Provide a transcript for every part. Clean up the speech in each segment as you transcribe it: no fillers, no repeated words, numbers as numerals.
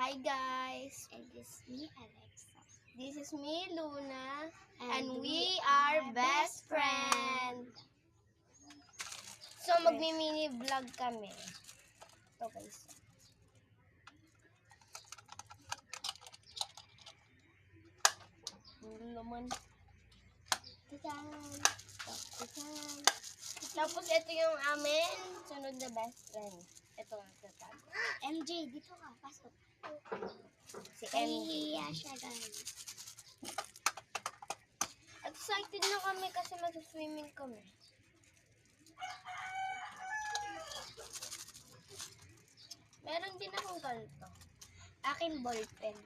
Hi guys, And this is me, Alexa. this is me, Luna, And and we we are are best friend. So magmi-mini vlog kami. Ito guys. Ang laman. Titan. Titan. Tapos ito yung amin, sunod na best friend. Ito ang tatago. MJ, dito ka, pasok. Si MJ. Nahihiya siya, guys. Excited na kami kasi mag-swimming kami. Meron din akong ganito. Akin ballpen.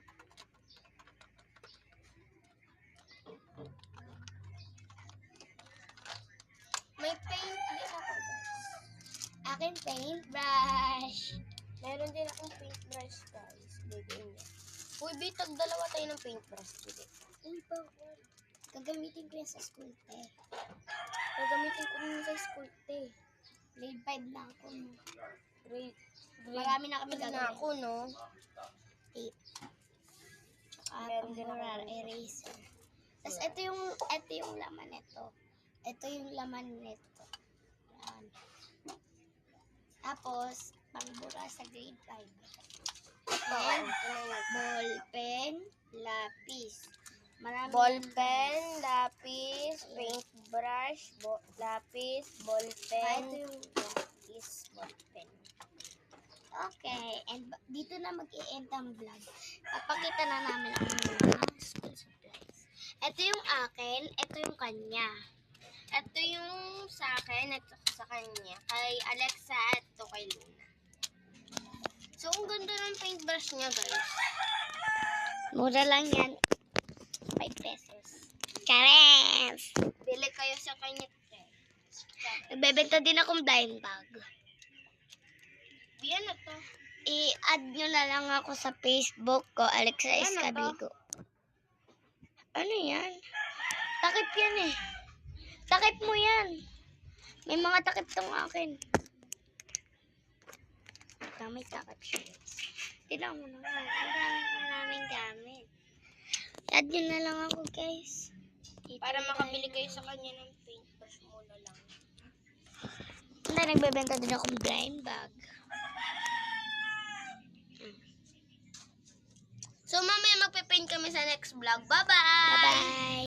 May paint din ako guys. Akin paintbrush. Meron din akong paintbrush guys. Bigay niya. Uy, bitag dalawa tayo ng paintbrush. Bigay. Uy, bawal. Gagamitin ko yan sa school, te. Gagamitin ko din sa school, te. Grade 5 na ako. Grade Marami na kami na gagawin. ako, no? Tape. Tsaka Meron din temporary ako. eraser. Tapos ito yung laman nito. Ito yung laman nito. Yan. Tapos, pangbura sa grade 5. Ito, And ballpen, lapis. Marami ballpen, lapis, paintbrush, lapis, Ito ballpen, yung lapis, ballpen. Okay, and dito na mag-i-end ang vlog. Papakita na namin ang mga school supplies. Ito yung akin, ito yung kanya. ito yung sa akin, ito sa kanya. Kay Alexa, ito kay Luna. So, ang ganda ng paintbrush niya, guys. Mura lang yan. 5 pesos. Karens! Bili kayo sa kanya, guys. Nagbebenta din akong blind bag. Yan na to. I-add nyo na lang ako sa Facebook ko, Alexa Ano to? Escabigo. Ano yan? Takip yan eh. Takip mo yan. May mga takip tong akin. May takip siya. Tignan mo naman. Maraming gamit. I-add nyo na lang ako, guys. Para makabili kayo sa kanya ng paintbrush muna lang. Nagbebenta din akong blind bag. So, mamaya magpe-paint kami sa next vlog. Bye-bye! Bye-bye!